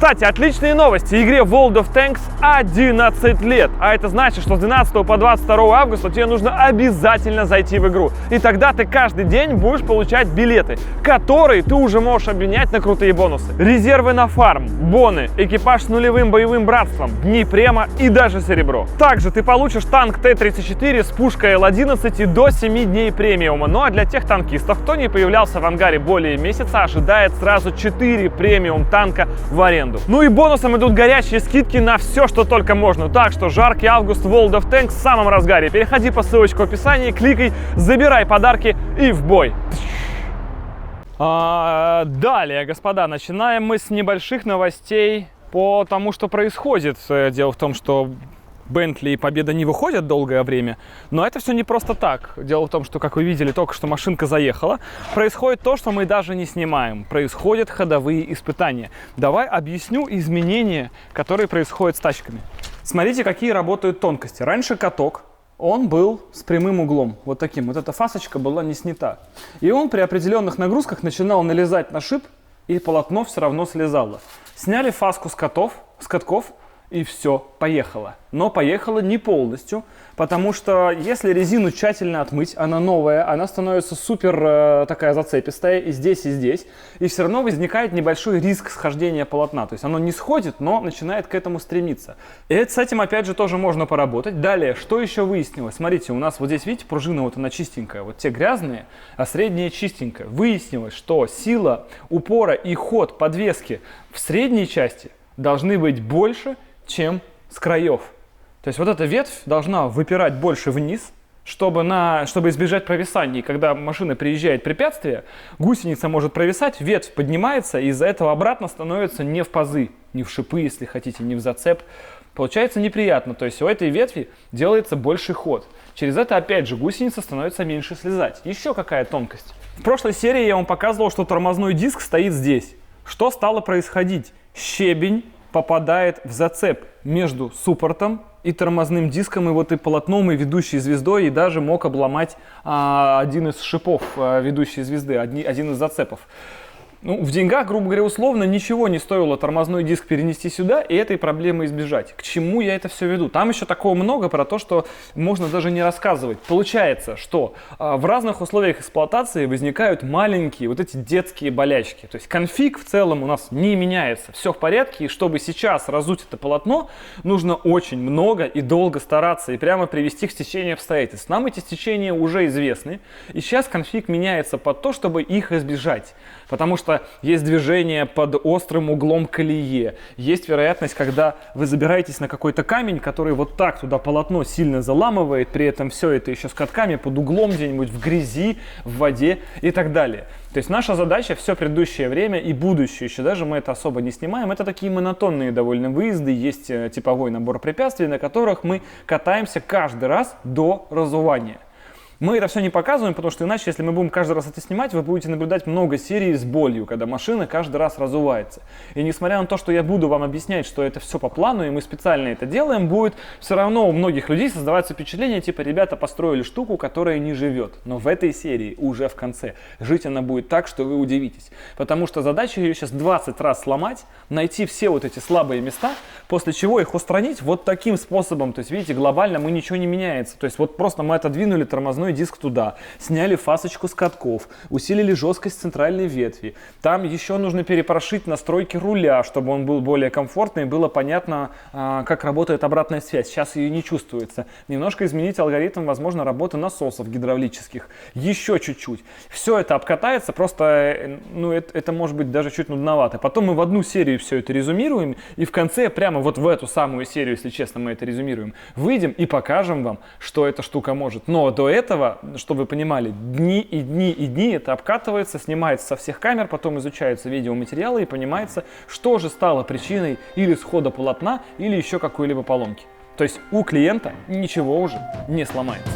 Кстати, отличные новости. Игре World of Tanks 11 лет. А это значит, что с 12 по 22 августа тебе нужно обязательно зайти в игру. И тогда ты каждый день будешь получать билеты, которые ты уже можешь обменять на крутые бонусы. Резервы на фарм, боны, экипаж с нулевым боевым братством, дни према и даже серебро. Также ты получишь танк Т-34 с пушкой Л-11 и до 7 дней премиума. Ну а для тех танкистов, кто не появлялся в ангаре более месяца, ожидает сразу 4 премиум танка в аренду. Ну и бонусом идут горячие скидки на все, что только можно. Так что жаркий август World of Tanks в самом разгаре. Переходи по ссылочке в описании, кликай, забирай подарки и в бой. Далее, господа, начинаем мы с небольших новостей по тому, что происходит. Дело в том, что Бентли и Победа не выходят долгое время, но это все не просто так. Дело в том, что, как вы видели, только что машинка заехала. Происходит то, что мы даже не снимаем. Происходят ходовые испытания. Давай объясню изменения, которые происходят с тачками. Смотрите, какие работают тонкости. Раньше каток, он был с прямым углом, вот таким. Вот эта фасочка была не снята. И он при определенных нагрузках начинал налезать на шип, и полотно все равно слезало. Сняли фаску с катков, и все, поехало. Но поехало не полностью, потому что если резину тщательно отмыть, она новая, она становится супер такая зацепистая и здесь, и все равно возникает небольшой риск схождения полотна. То есть оно не сходит, но начинает к этому стремиться. И с этим опять же тоже можно поработать. Далее, что еще выяснилось? Смотрите, у нас вот здесь, видите, пружина вот она чистенькая, вот те грязные, а средняя чистенькая. Выяснилось, что сила упора и ход подвески в средней части должны быть больше, чем с краев. То есть вот эта ветвь должна выпирать больше вниз, чтобы избежать провисания. И когда машина приезжает препятствие, гусеница может провисать, ветвь поднимается, и из-за этого обратно становится не в пазы, не в шипы, если хотите, не в зацеп. Получается неприятно. То есть у этой ветви делается больший ход. Через это, опять же, гусеница становится меньше слезать. Еще какая тонкость. В прошлой серии я вам показывал, что тормозной диск стоит здесь. Что стало происходить? Щебень попадает в зацеп между суппортом и тормозным диском, и вот и полотном, и ведущей звездой, и даже мог обломать один из шипов ведущей звезды, один из зацепов. Ну, в деньгах, грубо говоря, условно, ничего не стоило тормозной диск перенести сюда и этой проблемы избежать. К чему я это все веду? Там еще такого много про то, что можно даже не рассказывать. Получается, что в разных условиях эксплуатации возникают маленькие вот эти детские болячки. То есть конфиг в целом у нас не меняется, все в порядке, и чтобы сейчас разуть это полотно, нужно очень много и долго стараться и прямо привести к стечению обстоятельств. Нам эти стечения уже известны, и сейчас конфиг меняется под то, чтобы их избежать. Потому что есть движение под острым углом колее. Есть вероятность, когда вы забираетесь на какой-то камень, который вот так туда полотно сильно заламывает, при этом все это еще с катками под углом где-нибудь в грязи, в воде и так далее. То есть наша задача все предыдущее время и будущее еще, даже мы это особо не снимаем, это такие монотонные довольно выезды, есть типовой набор препятствий, на которых мы катаемся каждый раз до разувания. Мы это все не показываем, потому что иначе, если мы будем каждый раз это снимать, вы будете наблюдать много серий с болью, когда машина каждый раз разувается. И несмотря на то, что я буду вам объяснять, что это все по плану, и мы специально это делаем, будет все равно у многих людей создаваться впечатление, типа, ребята построили штуку, которая не живет. Но в этой серии, уже в конце, жить она будет так, что вы удивитесь. Потому что задача ее сейчас 20 раз сломать, найти все вот эти слабые места, после чего их устранить вот таким способом. То есть, видите, глобально мы ничего не меняется. То есть, вот просто мы отодвинули тормозной диск туда, сняли фасочку с катков, усилили жесткость центральной ветви. Там еще нужно перепрошить настройки руля, чтобы он был более комфортный и было понятно, как работает обратная связь. Сейчас ее не чувствуется. Немножко изменить алгоритм, возможно, работы насосов гидравлических. Еще чуть-чуть. Все это обкатается, просто, ну, это может быть даже чуть нудновато. Потом мы в одну серию все это резюмируем, и в конце, прямо вот в эту самую серию, если честно, мы это резюмируем, выйдем и покажем вам, что эта штука может. Но до этого, чтобы вы понимали, дни и дни и дни это обкатывается, снимается со всех камер, потом изучаются видеоматериалы и понимается, что же стало причиной или схода полотна, или еще какой-либо поломки. То есть у клиента ничего уже не сломается.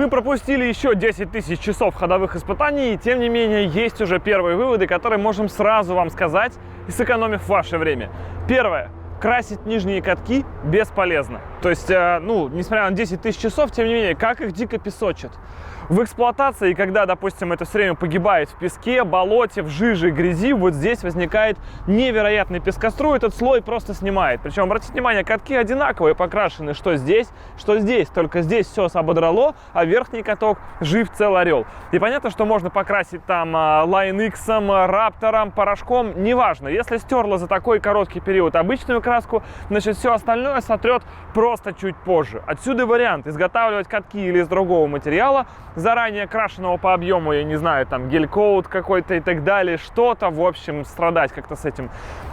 Мы пропустили еще 10 тысяч часов ходовых испытаний, и тем не менее есть уже первые выводы, которые можем сразу вам сказать, и сэкономив ваше время. Первое. Красить нижние катки бесполезно. То есть, несмотря на 10 тысяч часов, тем не менее, как их дико песочат. В эксплуатации, когда, допустим, это все время погибает в песке, болоте, в жиже, грязи, вот здесь возникает невероятный пескоструй, этот слой просто снимает. Причем, обратите внимание, катки одинаковые покрашены, что здесь, только здесь все ободрало, а верхний каток жив цел орел. И понятно, что можно покрасить там Line X, Raptor, порошком, неважно. Если стерло за такой короткий период обычную краску, значит, все остальное сотрет просто чуть позже. Отсюда вариант изготавливать катки или из другого материала, заранее крашеного по объему, я не знаю, там гель-коут какой-то и так далее, что-то, в общем, страдать как-то с этим.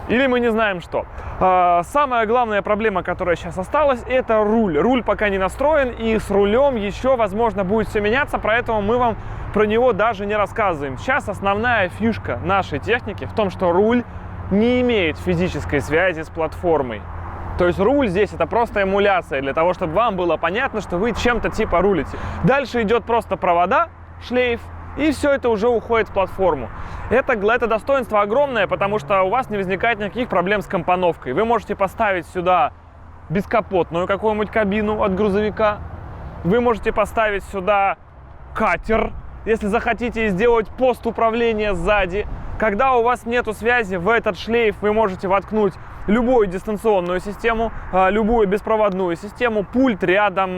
Или мы не знаем что. Самая главная проблема, которая сейчас осталась, это руль. Руль пока не настроен, и с рулем еще, возможно, будет все меняться, поэтому мы вам про него даже не рассказываем. Сейчас основная фишка нашей техники в том, что руль не имеет физической связи с платформой. То есть руль здесь это просто эмуляция, для того, чтобы вам было понятно, что вы чем-то типа рулите. Дальше идет просто провода, шлейф, и все это уже уходит в платформу. Это достоинство огромное, потому что у вас не возникает никаких проблем с компоновкой. Вы можете поставить сюда бескапотную какую-нибудь кабину от грузовика. Вы можете поставить сюда катер, если захотите, сделать пост управления сзади. Когда у вас нету связи, в этот шлейф вы можете воткнуть любую дистанционную систему, любую беспроводную систему, пульт рядом,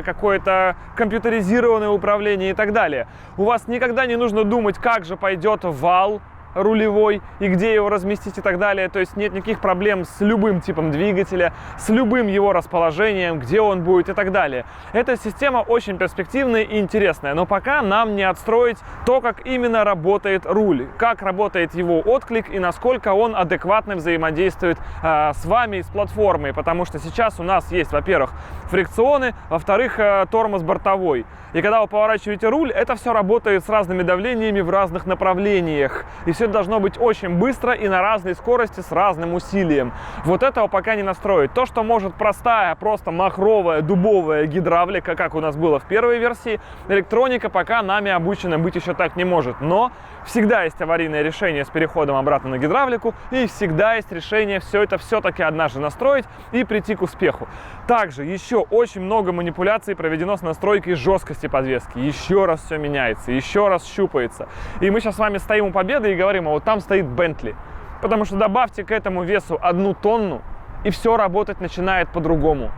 какое-то компьютеризированное управление и так далее. У вас никогда не нужно думать, как же пойдет вал рулевой и где его разместить и так далее. То есть нет никаких проблем с любым типом двигателя, с любым его расположением, где он будет и так далее. Эта система очень перспективная и интересная, но пока нам не отстроить то, как именно работает руль, как работает его отклик и насколько он адекватно взаимодействует с вами и с платформой, потому что сейчас у нас есть, во-первых, фрикционы, во-вторых, тормоз бортовой. И когда вы поворачиваете руль, это все работает с разными давлениями в разных направлениях. И все должно быть очень быстро и на разной скорости с разным усилием. Вот этого пока не настроить. То, что может простая, просто махровая, дубовая гидравлика, как у нас было в первой версии, электроника пока нами обучена быть еще так не может. Но всегда есть аварийное решение с переходом обратно на гидравлику, и всегда есть решение все это все-таки однажды настроить и прийти к успеху. Также еще очень много манипуляций проведено с настройкой жесткости подвески. Еще раз все меняется, еще раз щупается. И мы сейчас с вами стоим у Победы и говорим, а вот там стоит Бентли. Потому что добавьте к этому весу 1 тонну, и все работать начинает по-другому.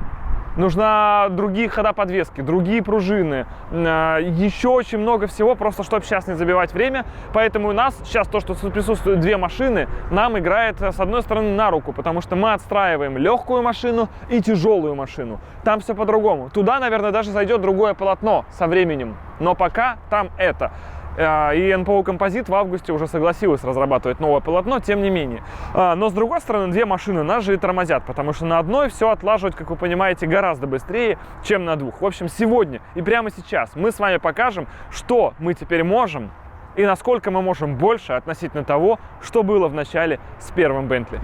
Нужна другие хода подвески, другие пружины, еще очень много всего, просто чтобы сейчас не забивать время. Поэтому у нас сейчас то, что присутствуют 2 машины, нам играет с одной стороны на руку, потому что мы отстраиваем легкую машину и тяжелую машину. Там все по-другому. Туда, наверное, даже зайдет другое полотно со временем, но пока там это. И НПО «Композит» в августе уже согласилась разрабатывать новое полотно, тем не менее. Но, с другой стороны, 2 машины нас же и тормозят, потому что на одной все отлаживать, как вы понимаете, гораздо быстрее, чем на 2. В общем, сегодня и прямо сейчас мы с вами покажем, что мы теперь можем и насколько мы можем больше относительно того, что было в начале с первым Бентли.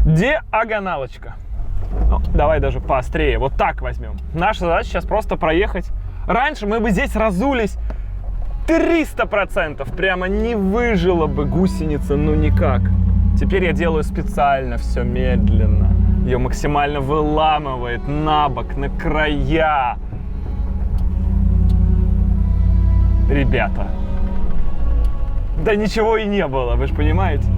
Диагоналочка. Ну, давай даже поострее, вот так возьмем. Наша задача сейчас просто проехать. Раньше мы бы здесь разулись 300%, прямо не выжила бы гусеница, ну никак. Теперь я делаю специально все медленно. Ее максимально выламывает на бок, на края. Ребята, да ничего и не было, вы же понимаете?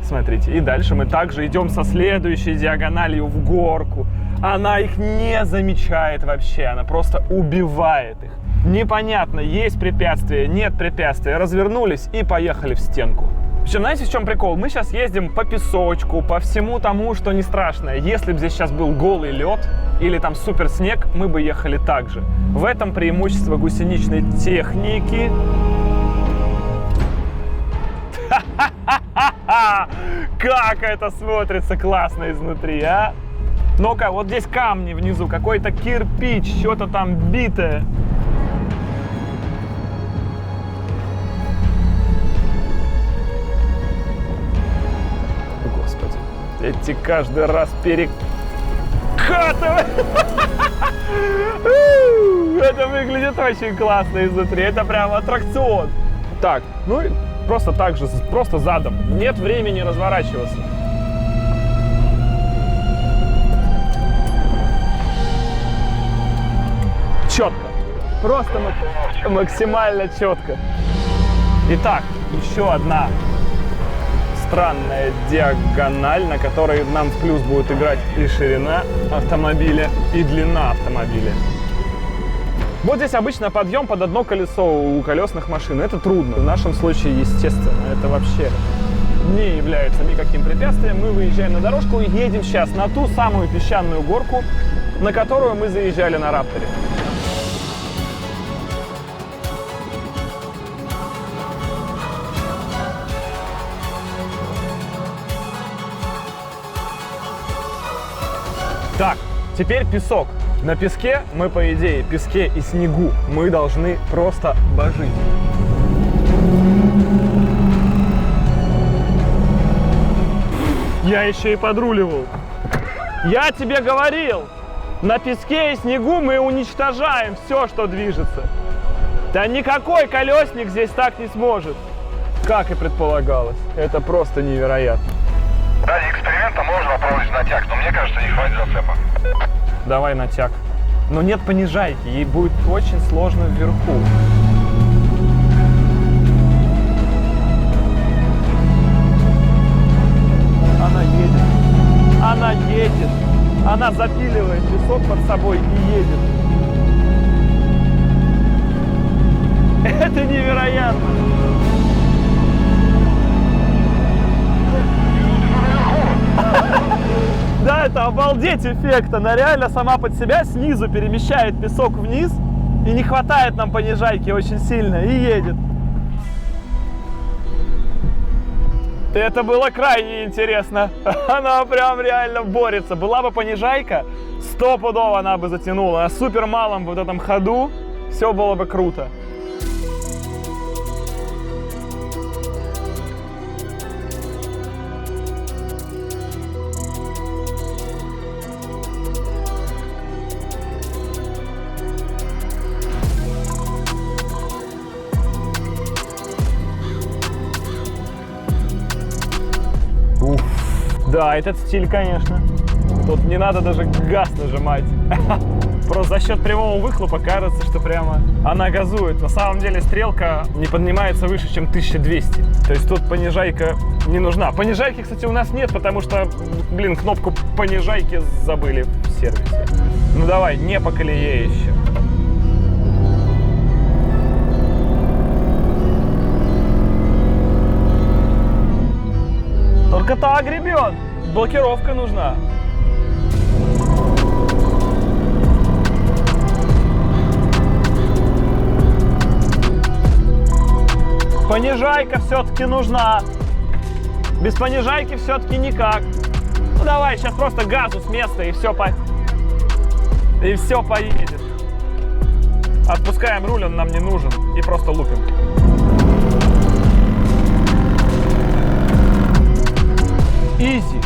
Смотрите, и дальше мы также идем со следующей диагональю в горку. Она их не замечает вообще, она просто убивает их. Непонятно, есть препятствие, нет препятствия. Развернулись и поехали в стенку. Причем, знаете, в чем прикол? Мы сейчас ездим по песочку, по всему тому, что не страшно. Если бы здесь сейчас был голый лед или там супер снег, мы бы ехали так же. В этом преимущество гусеничной техники. Как это смотрится классно изнутри, а? Ну-ка, вот здесь камни внизу, какой-то кирпич, что-то там битое. Господи, эти каждый раз перекатывают. Это выглядит очень классно изнутри. Это прям аттракцион. Так, ну и просто так же, просто задом. Нет времени разворачиваться. Четко. Просто максимально четко. Итак, еще одна странная диагональ, на которой нам в плюс будет играть и ширина автомобиля, и длина автомобиля. Вот здесь обычно подъем под одно колесо у колесных машин. Это трудно. В нашем случае, естественно, это вообще не является никаким препятствием. Мы выезжаем на дорожку и едем сейчас на ту самую песчаную горку, на которую мы заезжали на Рапторе. Так, теперь песок. На песке мы, по идее, песке и снегу мы должны просто божить. Я еще и подруливал. Я тебе говорил, на песке и снегу мы уничтожаем все, что движется. Да никакой колесник здесь так не сможет. Как и предполагалось. Это просто невероятно. Ради эксперимента можно попробовать натяг, но мне кажется, не хватит зацепа. Давай натяг. Но нет понижайки, ей будет очень сложно вверху. Она едет. Она едет. Она запиливает песок под собой и едет. Это невероятно. Да, это обалдеть эффект. Она реально сама под себя снизу перемещает песок вниз. И не хватает нам понижайки очень сильно. И едет. Это было крайне интересно. Она прям реально борется. Была бы понижайка, стопудово она бы затянула. На супер малом вот этом ходу все было бы круто. Да, этот стиль, конечно. Тут не надо даже газ нажимать. Просто за счет прямого выхлопа кажется, что прямо она газует. На самом деле стрелка не поднимается выше, чем 1200. То есть тут понижайка не нужна. Понижайки, кстати, у нас нет, потому что, блин, кнопку понижайки забыли в сервисе. Ну давай, не по колее еще. Только так гребет. Блокировка нужна. Понижайка все-таки нужна. Без понижайки все-таки никак. Ну давай, сейчас просто газу с места и все поедет. Отпускаем руль, он нам не нужен. И просто лупим. Изи.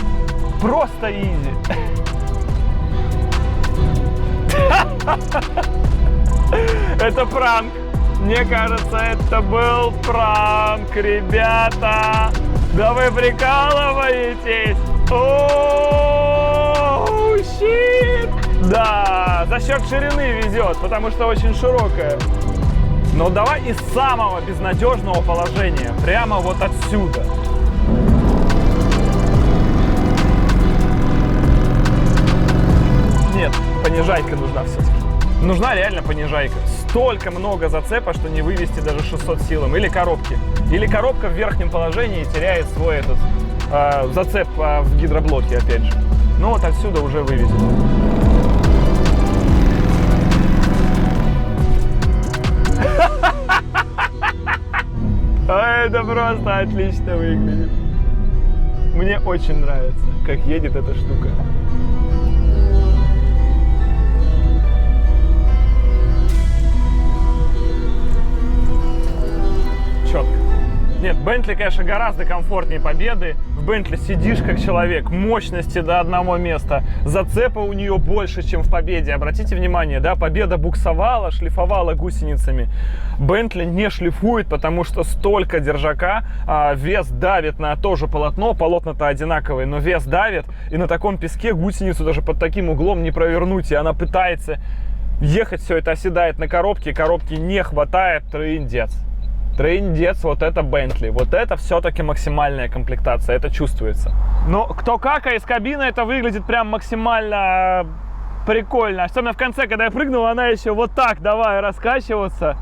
Просто изи. Это пранк. Мне кажется, это был пранк, ребята. Да вы прикалываетесь? Оу, щит. Да, за счет ширины везет, потому что очень широкая. Но давай из самого безнадежного положения. Прямо вот отсюда. Нет, понижайка нужна все-таки. Нужна реально понижайка. Столько много зацепа, что не вывести даже 600 силом. Или коробки. Или коробка в верхнем положении теряет свой этот зацеп в гидроблоке, опять же. Ну вот отсюда уже вывезет. Это просто отлично выглядит. Мне очень нравится, как едет эта штука. Четко. Нет, Бентли, конечно, гораздо комфортнее Победы. В Бентли сидишь как человек, мощности до одного места. Зацепа у нее больше, чем в Победе. Обратите внимание, да, Победа буксовала, шлифовала гусеницами. Бентли не шлифует, потому что столько держака, вес давит на то же полотно. Полотна-то одинаковые, но вес давит. И на таком песке гусеницу даже под таким углом не провернуть. И она пытается ехать, все это оседает на коробке. Коробки не хватает, трындец. Трындец, вот это Бентли. Вот это все-таки максимальная комплектация, это чувствуется. Но кто как, а из кабины это выглядит прям максимально прикольно. Особенно в конце, когда я прыгнул, она еще вот так давай раскачиваться.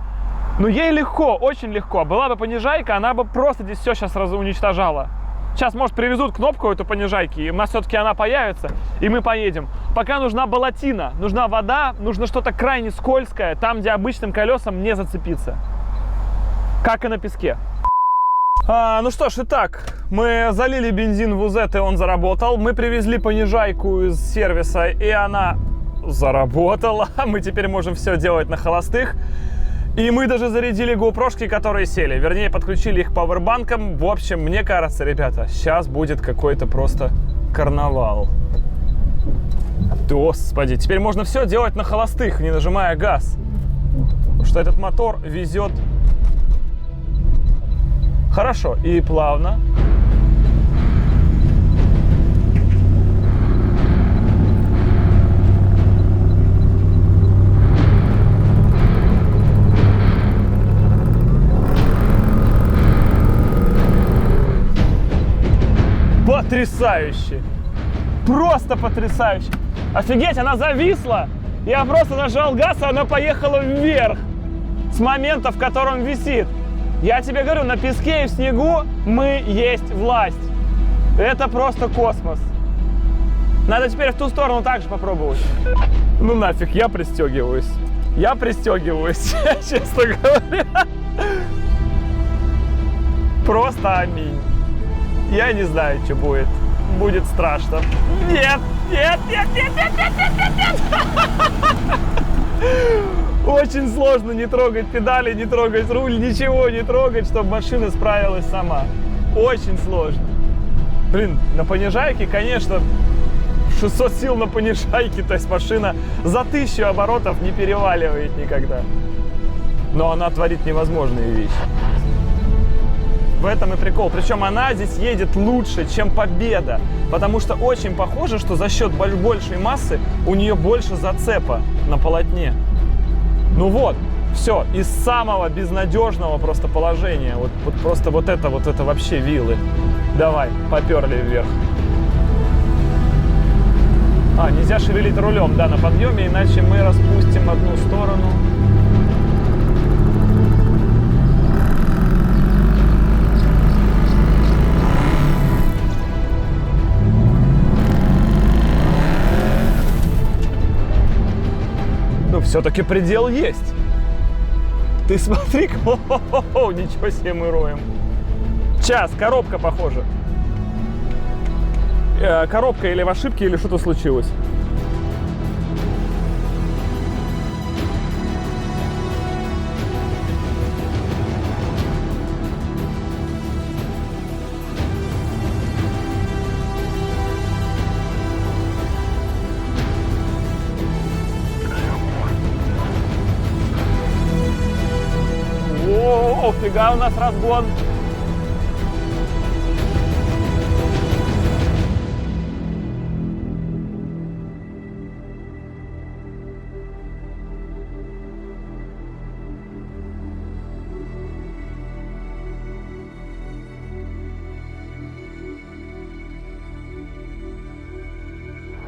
Ну ей легко, очень легко. Была бы понижайка, она бы просто здесь все сейчас уничтожала. Сейчас, может, привезут кнопку эту понижайки, и у нас все-таки она появится, и мы поедем. Пока нужна болотина, нужна вода, нужно что-то крайне скользкое, там, где обычным колесам не зацепиться. Как и на песке. Ну что ж, итак, мы залили бензин в УЗ, и он заработал. Мы привезли понижайку из сервиса, и она заработала. Мы теперь можем все делать на холостых. И мы даже зарядили GoPro-шки, которые сели. Вернее, подключили их к пауэрбанкам. В общем, мне кажется, ребята, сейчас будет какой-то просто карнавал. Господи, теперь можно все делать на холостых, не нажимая газ. Потому что этот мотор везет хорошо и плавно. Потрясающе! Просто потрясающе! Офигеть, она зависла! Я просто нажал газ, и она поехала вверх с момента, в котором висит. Я тебе говорю, на песке и в снегу мы есть власть. Это просто космос. Надо теперь в ту сторону также попробовать. Ну нафиг, я пристегиваюсь. Я пристегиваюсь, честно говоря. Просто аминь. Я не знаю, что будет. Будет страшно. Нет, нет, нет, нет, нет, нет, нет, нет, нет. Очень сложно не трогать педали, не трогать руль, ничего не трогать, чтобы машина справилась сама. Очень сложно. Блин, на понижайке, конечно, 600 сил на понижайке, то есть машина за 1000 оборотов не переваливает никогда. Но она творит невозможные вещи. В этом и прикол. Причем она здесь едет лучше, чем Победа. Потому что очень похоже, что за счет большей массы у нее больше зацепа на полотне. Ну вот, все, из самого безнадежного просто положения. Вот просто вот это вообще вилы. Давай, поперли вверх. Нельзя шевелить рулем, да, на подъеме, иначе мы распустим одну сторону. Все-таки предел есть. Ты смотри, ничего себе мы роем. Сейчас, коробка, похоже. Коробка или в ошибке, или что-то случилось. О, фига у нас разгон.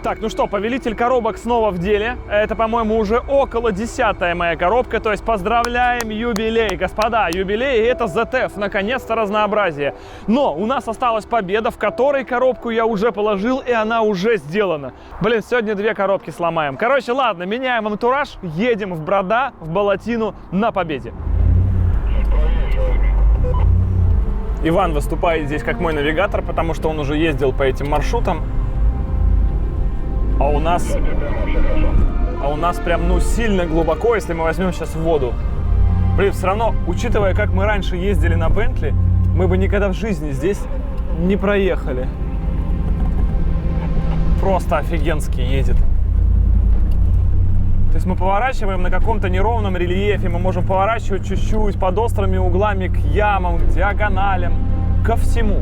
Так, ну что, повелитель коробок снова в деле. Это, по-моему, уже около 10-я моя коробка. То есть поздравляем юбилей, господа. Юбилей — это ZF, наконец-то разнообразие. Но у нас осталась Победа, в которой коробку я уже положил, и она уже сделана. Блин, сегодня 2 коробки сломаем. Короче, ладно, меняем антураж, едем в Брода, в Болотину на Победе. Иван выступает здесь как мой навигатор, потому что он уже ездил по этим маршрутам. А у нас прям, ну, сильно глубоко, если мы возьмем сейчас в воду. Блин, все равно, учитывая, как мы раньше ездили на Бентли, мы бы никогда в жизни здесь не проехали. Просто офигенски едет. То есть мы поворачиваем на каком-то неровном рельефе, мы можем поворачивать чуть-чуть под острыми углами к ямам, к диагоналям, ко всему.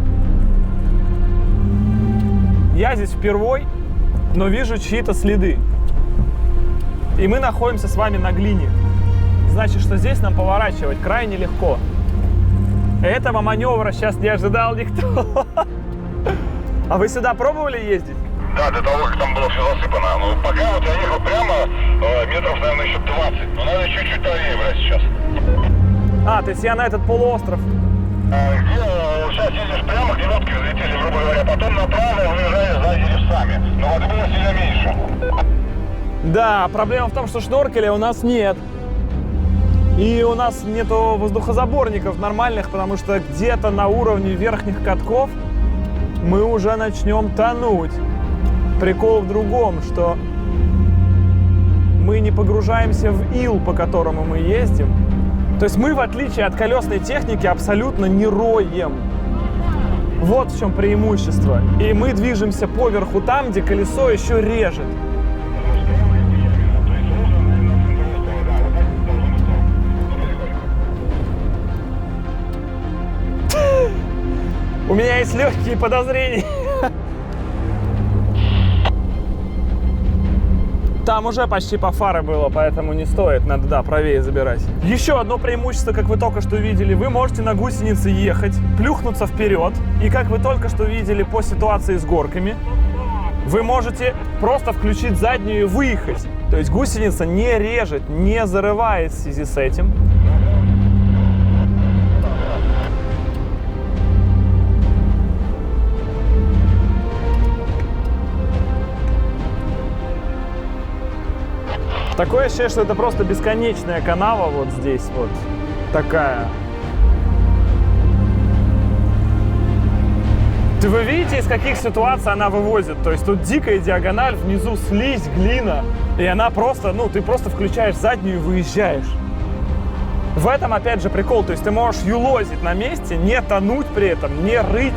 Я здесь впервой, но вижу чьи-то следы. И мы находимся с вами на глине. Значит, что здесь нам поворачивать крайне легко. Этого маневра сейчас не ожидал никто. А вы сюда пробовали ездить? Да, до того, как там было все засыпано. Ну, пока вот я ехал прямо, метров, наверное, еще 20. Но надо чуть-чуть правее брать сейчас. А, то есть я на этот полуостров. Сейчас едешь прямо, где лодки взлетели, грубо говоря, потом направо выезжаешь сзади лесами. Но воды было сильно меньше. Да, проблема в том, что шноркеля у нас нет. И у нас нету воздухозаборников нормальных, потому что где-то на уровне верхних катков мы уже начнем тонуть. Прикол в другом, что мы не погружаемся в ил, по которому мы ездим. То есть мы, в отличие от колесной техники, абсолютно не роем. Вот в чем преимущество. И мы движемся поверху там, где колесо еще режет. У меня есть легкие подозрения. Там уже почти по фары было, поэтому не стоит. Надо, да, правее забирать. Еще одно преимущество, как вы только что видели. Вы можете на гусенице ехать, плюхнуться вперед. И как вы только что видели по ситуации с горками, вы можете просто включить заднюю и выехать. То есть гусеница не режет, не зарывает в связи с этим. Такое ощущение, что это просто бесконечная канава вот здесь вот такая. Вы видите, из каких ситуаций она вывозит? То есть тут дикая диагональ, внизу слизь, глина. И она просто, ну, ты просто включаешь заднюю и выезжаешь. В этом, опять же, прикол. То есть ты можешь юлозить на месте, не тонуть при этом, не рыть.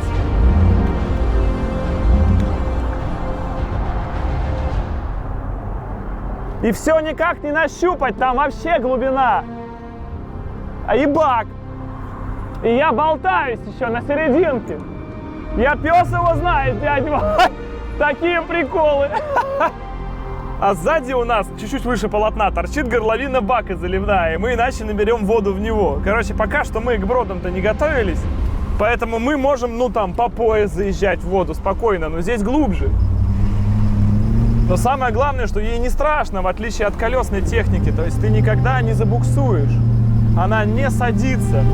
И все никак не нащупать, там вообще глубина. А ебак. И я болтаюсь еще на серединке. Я пес его знает, дядь Вань. Такие приколы. А сзади у нас, чуть-чуть выше полотна, торчит горловина бака заливная. И мы иначе наберем воду в него. Короче, пока что мы к бродам-то не готовились. Поэтому мы можем, ну там, по пояс заезжать в воду спокойно. Но здесь глубже. Но самое главное, что ей не страшно, в отличие от колесной техники. То есть ты никогда не забуксуешь. Она не садится.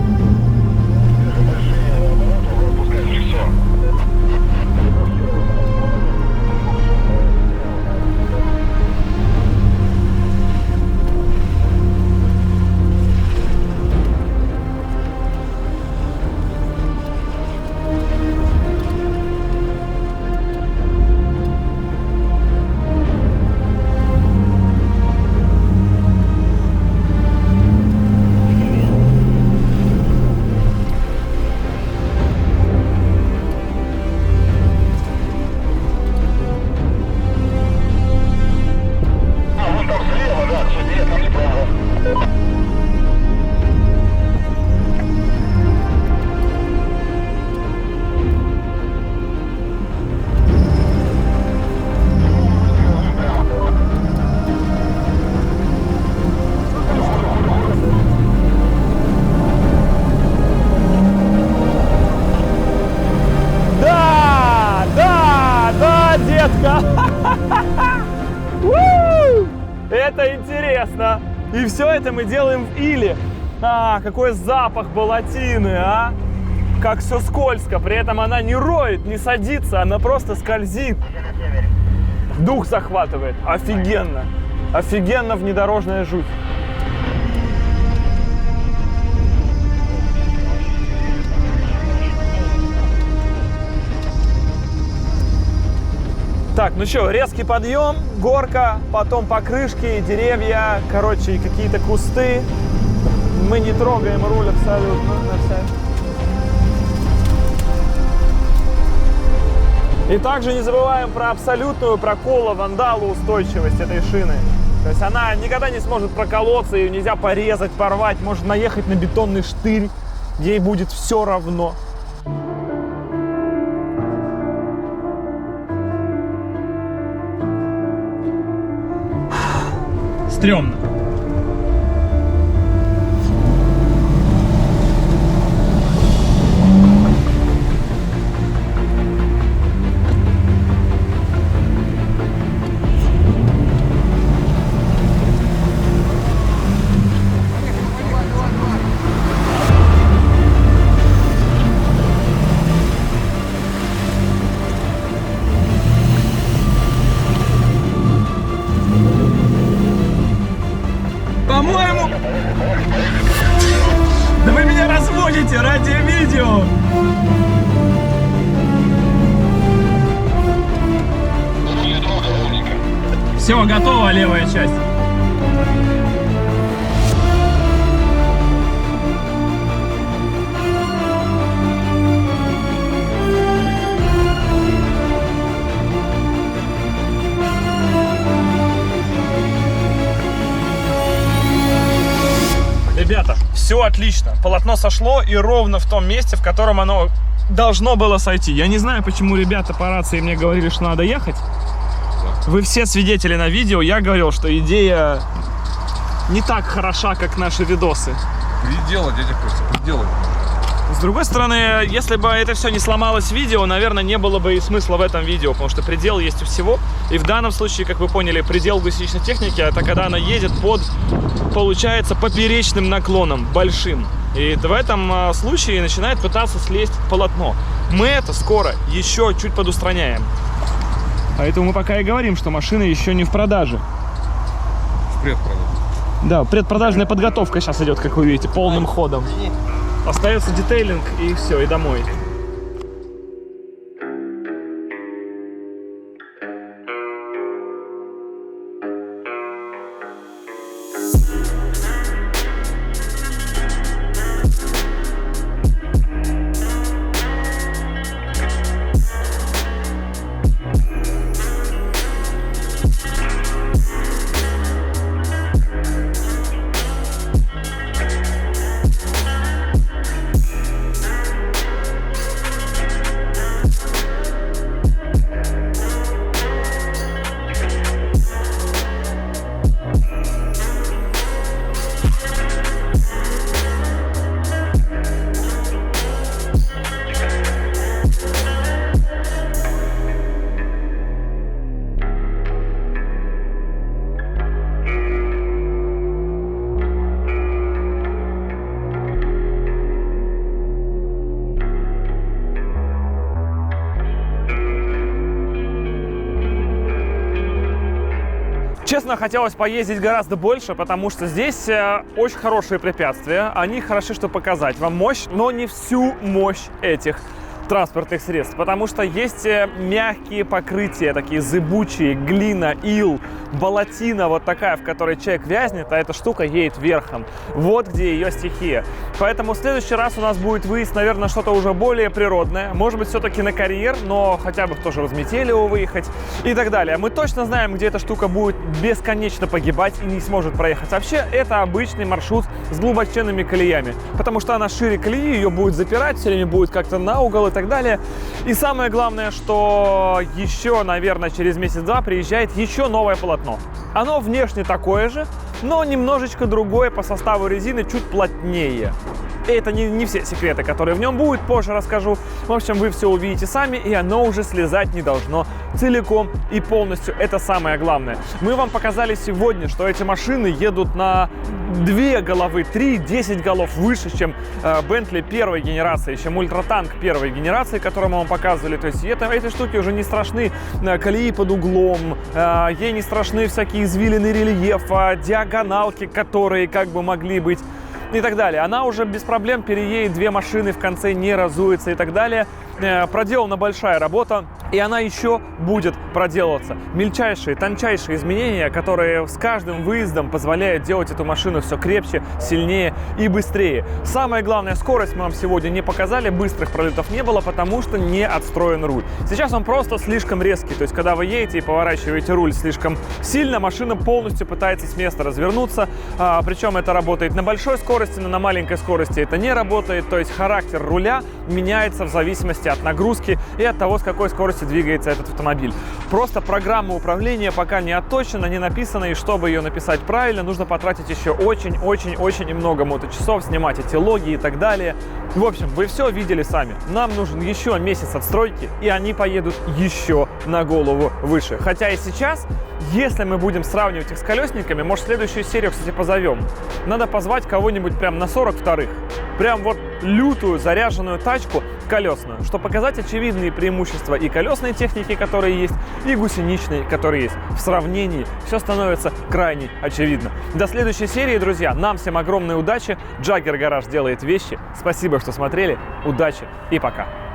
Это интересно. И все это мы делаем в иле. А, какой запах болотины, а? Как все скользко. При этом она не роет, не садится, она просто скользит. Дух захватывает. Офигенно. Офигенно внедорожная жуть. Так, ну что, резкий подъем, горка, потом покрышки, деревья, короче, какие-то кусты. Мы не трогаем руль абсолютно на всякий. И также не забываем про абсолютную вандалоустойчивость этой шины. То есть она никогда не сможет проколоться, ее нельзя порезать, порвать, может наехать на бетонный штырь, ей будет все равно. Стремно. По-моему... Да вы меня разводите ради видео! Все, готова левая часть. Ребята, все отлично. Полотно сошло и ровно в том месте, в котором оно должно было сойти. Я не знаю, почему ребята по рации мне говорили, что надо ехать. Вы все свидетели на видео. Я говорил, что идея не так хороша, как наши видосы. Переделай, дядя Костя, переделай. С другой стороны, если бы это все не сломалось в видео, наверное, не было бы и смысла в этом видео, потому что предел есть у всего. И в данном случае, как вы поняли, предел гусеничной техники — это когда она едет под, получается, поперечным наклоном, большим. И в этом случае начинает пытаться слезть полотно. Мы это скоро еще чуть подустраняем. Поэтому мы пока и говорим, что машина еще не в продаже. В предпродаже. Да, предпродажная подготовка сейчас идет, как вы видите, полным ходом. Остается детейлинг и все, и домой. Честно, хотелось поездить гораздо больше, потому что здесь очень хорошие препятствия. Они хороши, чтобы показать вам мощь, но не всю мощь этих транспортных средств, потому что есть мягкие покрытия, такие зыбучие, глина, ил, болотина вот такая, в которой человек вязнет, а эта штука едет верхом. Вот где ее стихия. Поэтому в следующий раз у нас будет выезд, наверное, что-то уже более природное. Может быть, все-таки на карьер, но хотя бы тоже в Разметелево выехать и так далее. Мы точно знаем, где эта штука будет бесконечно погибать и не сможет проехать. Вообще, это обычный маршрут с глубоченными колеями, потому что она шире колеи, ее будет запирать, все время будет как-то на угол и так далее. И самое главное, что еще, наверное, через месяц-два приезжает еще новое полотно. Оно внешне такое же, но немножечко другое по составу резины, чуть плотнее. И это не все секреты, которые в нем будут, позже расскажу. В общем, вы все увидите сами, и оно уже слезать не должно целиком и полностью. Это самое главное. Мы вам показали сегодня, что эти машины едут на 2 головы, 3, 10 голов выше, чем Bentley первой генерации, чем ультратанк первой генерации, которую мы вам показывали. То есть этой штуке уже не страшны колеи под углом, ей не страшны всякие извилины рельефа, диагоналки, которые как бы могли быть, и так далее. Она уже без проблем переедет 2 машины, в конце не разуется и так далее. Проделана большая работа. И она еще будет проделываться. Мельчайшие, тончайшие изменения, которые с каждым выездом позволяют делать эту машину все крепче, сильнее и быстрее. Самая главная скорость мы вам сегодня не показали, быстрых пролетов не было, потому что не отстроен руль. Сейчас он просто слишком резкий, то есть когда вы едете и поворачиваете руль слишком сильно, машина полностью пытается с места развернуться, причем это работает на большой скорости, но на маленькой скорости это не работает, то есть характер руля меняется в зависимости от нагрузки и от того, с какой скоростью двигается этот автомобиль. Просто программа управления пока не отточена, не написана, и чтобы ее написать правильно, нужно потратить еще очень-очень-очень много моточасов, снимать эти логи и так далее. В общем, вы все видели сами. Нам нужен еще месяц отстройки, и они поедут еще на голову выше. Хотя и сейчас, если мы будем сравнивать их с колесниками, может, следующую серию, кстати, позовем. Надо позвать кого-нибудь прям на 42-х. Прям вот лютую заряженную тачку колесную, чтобы показать очевидные преимущества и колесной техники, которые есть, и гусеничной, которые есть. В сравнении все становится крайне очевидно. До следующей серии, друзья. Нам всем огромной удачи. Джаггер Гараж делает вещи. Спасибо, что смотрели. Удачи и пока.